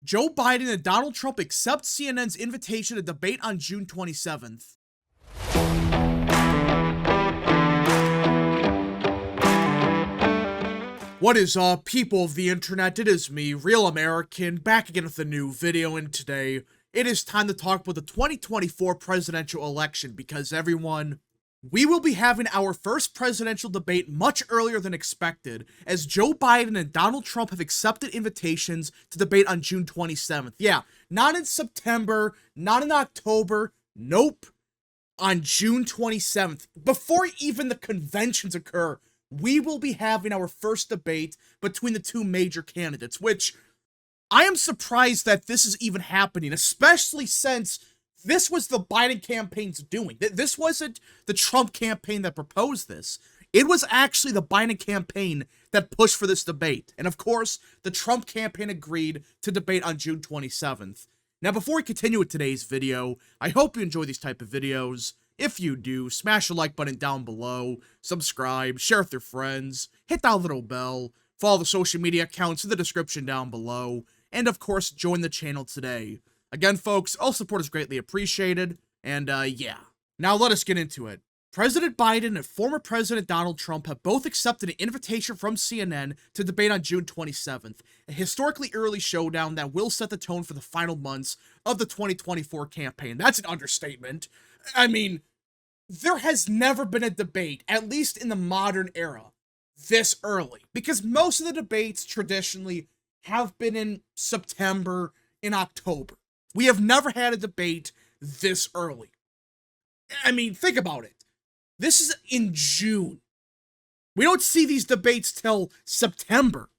Joe Biden and Donald Trump accept CNN's invitation to debate on June 27th. What is up, people of the internet? It is me, Real American, back again with a new video, and today it is time to talk about the 2024 presidential election because everyone, we will be having our first presidential debate much earlier than expected, as Joe Biden and Donald Trump have accepted invitations to debate on June 27th. Yeah, not in September, not in October, nope, on June 27th. Before even the conventions occur, we will be having our first debate between the two major candidates, which I am surprised that this is even happening, especially since this was the Biden campaign's doing. This wasn't the Trump campaign that proposed this. It was actually the Biden campaign that pushed for this debate. And of course, the Trump campaign agreed to debate on June 27th. Now, before we continue with today's video, I hope you enjoy these type of videos. If you do, smash the like button down below, subscribe, share with your friends, hit that little bell, follow the social media accounts in the description down below, and of course, join the channel today. Again, folks, all support is greatly appreciated, and yeah. Now let us get into it. President Biden and former President Donald Trump have both accepted an invitation from CNN to debate on June 27th, a historically early showdown that will set the tone for the final months of the 2024 campaign. That's an understatement. I mean, there has never been a debate, at least in the modern era, this early, because most of the debates traditionally have been in September, in October. We have never had a debate this early. I mean, think about it. This is in June. We don't see these debates till September.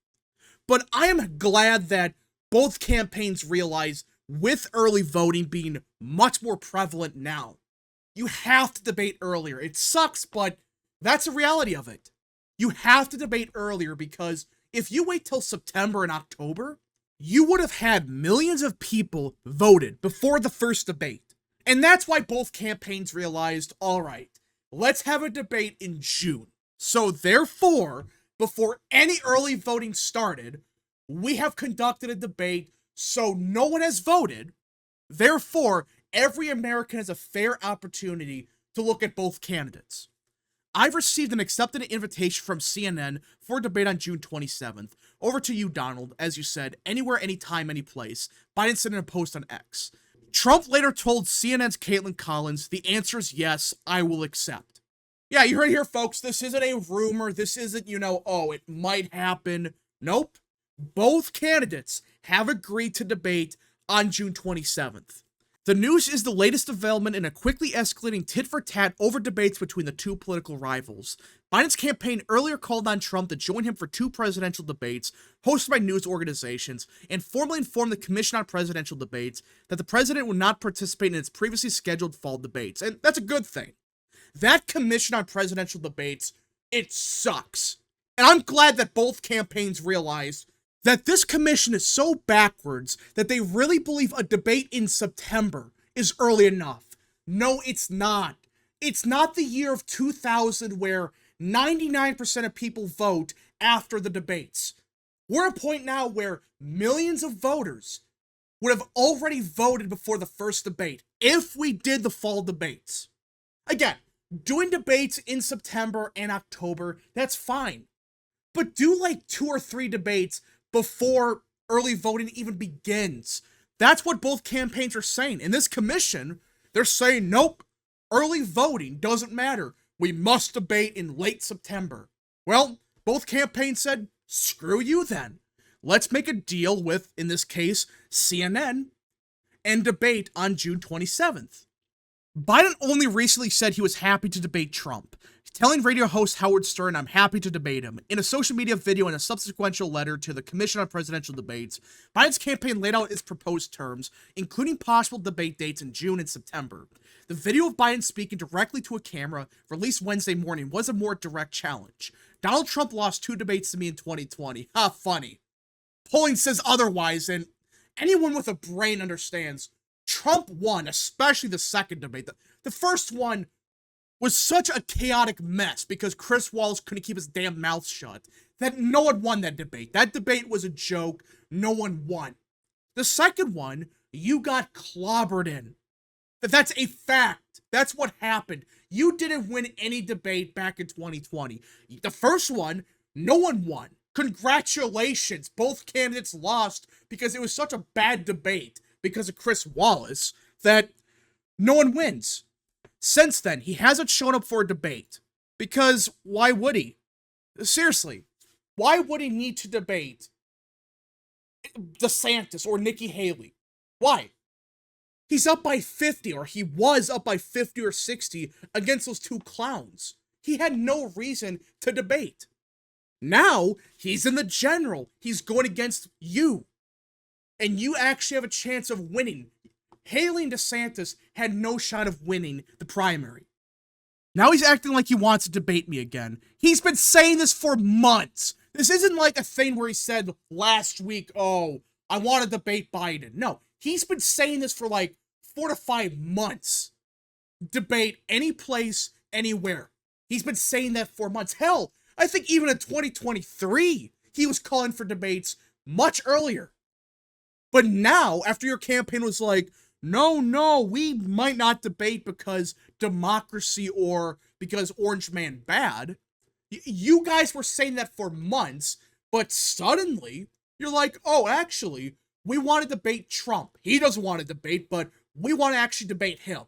But I am glad that both campaigns realize, with early voting being much more prevalent now, you have to debate earlier. It sucks, but that's the reality of it. You have to debate earlier because if you wait till September and October, you would have had millions of people voted before the first debate. And that's why both campaigns realized, all right, let's have a debate in June. So therefore, before any early voting started, we have conducted a debate so no one has voted. Therefore, every American has a fair opportunity to look at both candidates. I've received an accepted invitation from CNN for a debate on June 27th. Over to you, Donald. As you said, anywhere, anytime, any place. Biden said in a post on X. Trump later told CNN's Caitlin Collins, the answer is yes, I will accept. Yeah, you heard it here, folks. This isn't a rumor. This isn't, oh, it might happen. Nope. Both candidates have agreed to debate on June 27th. The news is the latest development in a quickly escalating tit-for-tat over debates between the two political rivals. Biden's campaign earlier called on Trump to join him for two presidential debates hosted by news organizations and formally informed the Commission on Presidential Debates that the president would not participate in its previously scheduled fall debates. And that's a good thing. That Commission on Presidential Debates, it sucks. And I'm glad that both campaigns realized that this commission is so backwards that they really believe a debate in September is early enough. No, it's not. It's not the year of 2000 where 99% of people vote after the debates. We're at a point now where millions of voters would have already voted before the first debate if we did the fall debates. Again, doing debates in September and October, that's fine. But do like 2 or 3 debates before early voting even begins. That's what both campaigns are saying. In this commission, they're saying, nope, early voting doesn't matter. We must debate in late September. Well, both campaigns said, screw you then. Let's make a deal with, in this case, CNN, and debate on June 27th. Biden only recently said he was happy to debate Trump, telling radio host Howard Stern, I'm happy to debate him. In a social media video and a subsequent letter to the Commission on Presidential Debates, Biden's campaign laid out its proposed terms, including possible debate dates in June and September. The video of Biden speaking directly to a camera, released Wednesday morning, was a more direct challenge. Donald Trump lost 2 debates to me in 2020. Ha, funny. Polling says otherwise, and anyone with a brain understands Trump won, especially the second debate. The first one was such a chaotic mess because Chris Wallace couldn't keep his damn mouth shut that no one won that debate. That debate was a joke. No one won. The second one, you got clobbered in. That's a fact. That's what happened. You didn't win any debate back in 2020. The first one, no one won. Congratulations. Both candidates lost because it was such a bad debate because of Chris Wallace that no one wins. Since then, he hasn't shown up for a debate. Because why would he? Seriously, why would he need to debate DeSantis or Nikki Haley? Why? He's up by 50, or he was up by 50 or 60 against those two clowns. He had no reason to debate. Now, he's in the general. He's going against you. And you actually have a chance of winning. Haley and DeSantis had no shot of winning the primary. Now he's acting like he wants to debate me again. He's been saying this for months. This isn't like a thing where he said last week, oh, I want to debate Biden. No, he's been saying this for like 4 to 5 months. Debate any place, anywhere. He's been saying that for months. Hell, I think even in 2023, he was calling for debates much earlier. But now, after your campaign was like, no, we might not debate because democracy or because Orange Man bad. You guys were saying that for months, but suddenly, you're like, oh, actually, we want to debate Trump. He doesn't want to debate, but we want to actually debate him.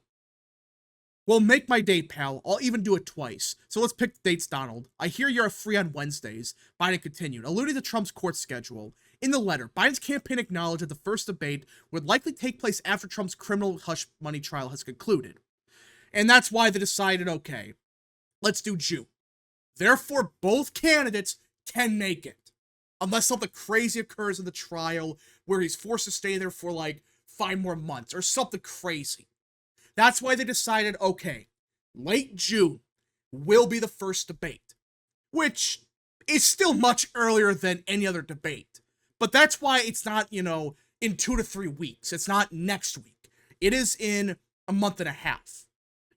Well, make my day, pal. I'll even do it twice. So let's pick the dates, Donald. I hear you're free on Wednesdays. Biden continued, alluding to Trump's court schedule. In the letter, Biden's campaign acknowledged that the first debate would likely take place after Trump's criminal hush money trial has concluded. And that's why they decided, okay, let's do June. Therefore, both candidates can make it. Unless something crazy occurs in the trial where he's forced to stay there for like 5 more months or something crazy. That's why they decided, okay, late June will be the first debate, which is still much earlier than any other debate. But that's why it's not, in 2 to 3 weeks. It's not next week. It is in a month and a half.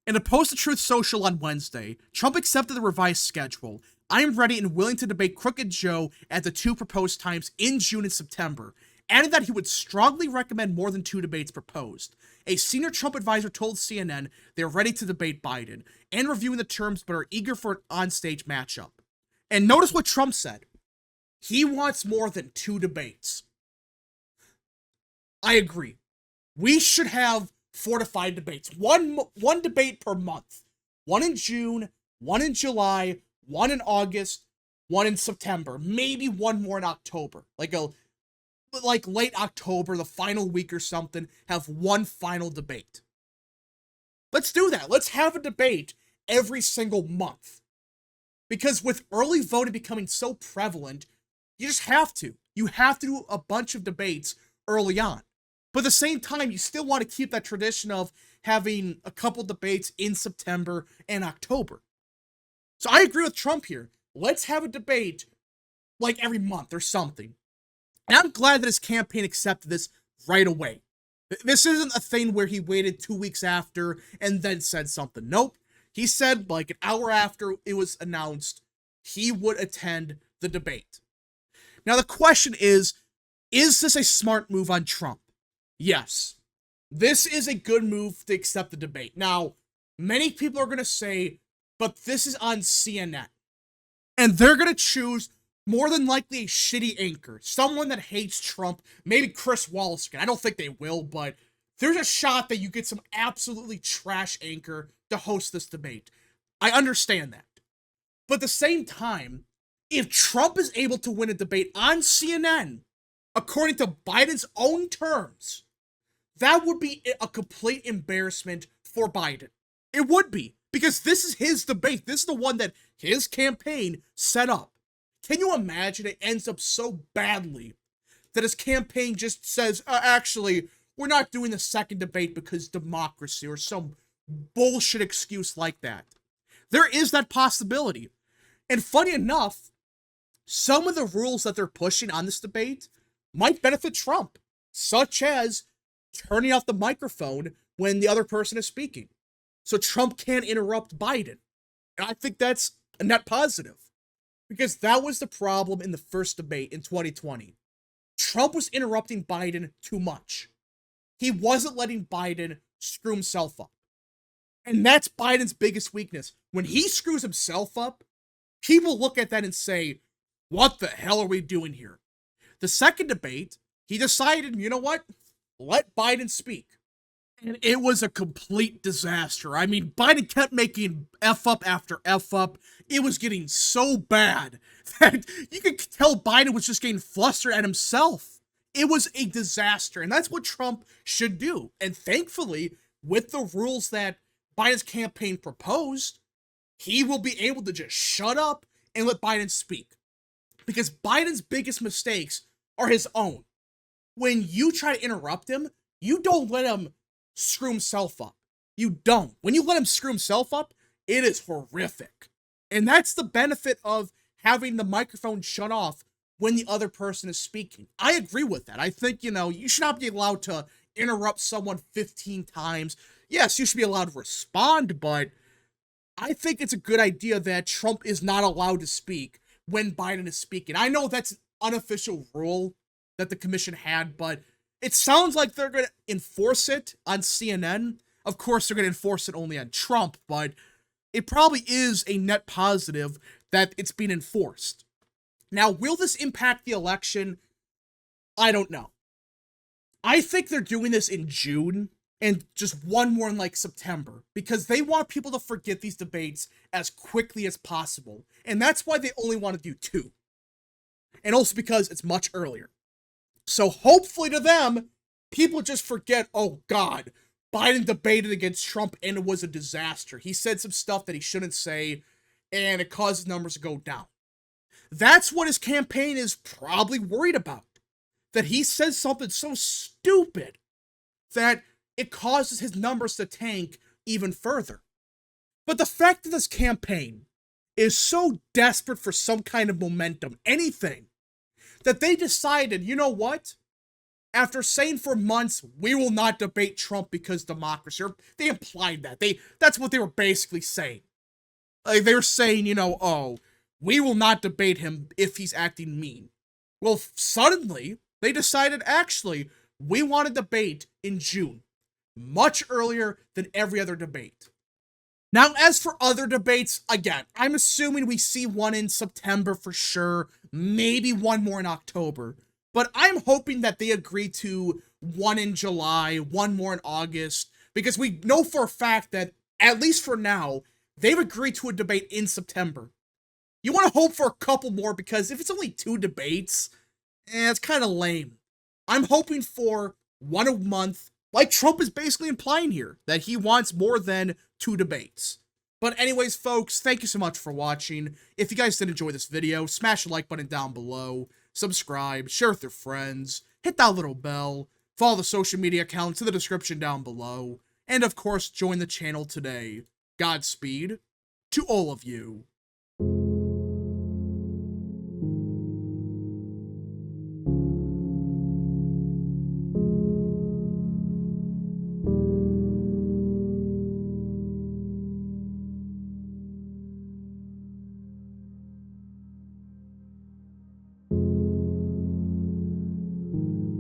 In a post to Truth Social on Wednesday, Trump accepted the revised schedule. I am ready and willing to debate Crooked Joe at the 2 proposed times in June and September, adding that he would strongly recommend more than 2 debates proposed. A senior Trump advisor told CNN they're ready to debate Biden and reviewing the terms but are eager for an onstage matchup. And notice what Trump said. He wants more than 2 debates. I agree. We should have 4 to 5 debates. One debate per month. 1 in June, 1 in July, 1 in August, 1 in September. Maybe 1 more in October. Like late October, the final week or something, have 1 final debate. Let's do that. Let's have a debate every single month. Because with early voting becoming so prevalent, you just have to. You have to do a bunch of debates early on. But at the same time, you still want to keep that tradition of having a couple debates in September and October. So I agree with Trump here. Let's have a debate like every month or something. And I'm glad that his campaign accepted this right away. This isn't a thing where he waited 2 weeks after and then said something. Nope. He said like an hour after it was announced, he would attend the debate. Now the question is this a smart move on Trump? Yes. This is a good move to accept the debate. Now, many people are going to say, but this is on CNN. And they're going to choose more than likely a shitty anchor. Someone that hates Trump. Maybe Chris Wallace again. I don't think they will, but there's a shot that you get some absolutely trash anchor to host this debate. I understand that. But at the same time, if Trump is able to win a debate on CNN, according to Biden's own terms, that would be a complete embarrassment for Biden. It would be, because this is his debate. This is the one that his campaign set up. Can you imagine it ends up so badly that his campaign just says, actually, we're not doing the second debate because democracy or some bullshit excuse like that. There is that possibility. And funny enough, some of the rules that they're pushing on this debate might benefit Trump, such as turning off the microphone when the other person is speaking, so Trump can't interrupt Biden. And I think that's a net positive, because that was the problem in the first debate in 2020. Trump was interrupting Biden too much. He wasn't letting Biden screw himself up. And that's Biden's biggest weakness. When he screws himself up, people look at that and say, what the hell are we doing here? The second debate, he decided, you know what? Let Biden speak. And it was a complete disaster. I mean, Biden kept making F up after F up. It was getting so bad that you could tell Biden was just getting flustered at himself. It was a disaster, and that's what Trump should do. And thankfully, with the rules that Biden's campaign proposed, he will be able to just shut up and let Biden speak. Because Biden's biggest mistakes are his own. When you try to interrupt him, you don't let him screw himself up. You don't. When you let him screw himself up, it is horrific. And that's the benefit of having the microphone shut off when the other person is speaking. I agree with that. I think, you should not be allowed to interrupt someone 15 times. Yes, you should be allowed to respond, but I think it's a good idea that Trump is not allowed to speak when Biden is speaking. I know that's an unofficial rule that the commission had, but it sounds like they're going to enforce it on CNN. Of course, they're going to enforce it only on Trump, but it probably is a net positive that it's being enforced. Now, will this impact the election? I don't know. I think they're doing this in June and just one more in September because they want people to forget these debates as quickly as possible. And that's why they only want to do 2. And also because it's much earlier. So hopefully to them, people just forget, oh God, Biden debated against Trump and it was a disaster. He said some stuff that he shouldn't say and it caused his numbers to go down. That's what his campaign is probably worried about. That he says something so stupid that it causes his numbers to tank even further. But the fact that this campaign is so desperate for some kind of momentum, anything, that they decided, you know what? After saying for months, we will not debate Trump because democracy, or they implied that. That's what they were basically saying. They were saying, oh, we will not debate him if he's acting mean. Well, suddenly, they decided, actually, we want to debate in June. Much earlier than every other debate. Now, as for other debates, again, I'm assuming we see one in September for sure, maybe one more in October. But I'm hoping that they agree to one in July, one more in August, because we know for a fact that, at least for now, they've agreed to a debate in September. You want to hope for a couple more because if it's only 2 debates, it's kind of lame. I'm hoping for one a month, like Trump is basically implying here, that he wants more than 2 debates. But anyways, folks, thank you so much for watching. If you guys did enjoy this video, smash the like button down below, subscribe, share with your friends, hit that little bell, follow the social media accounts in the description down below, and of course, join the channel today. Godspeed to all of you.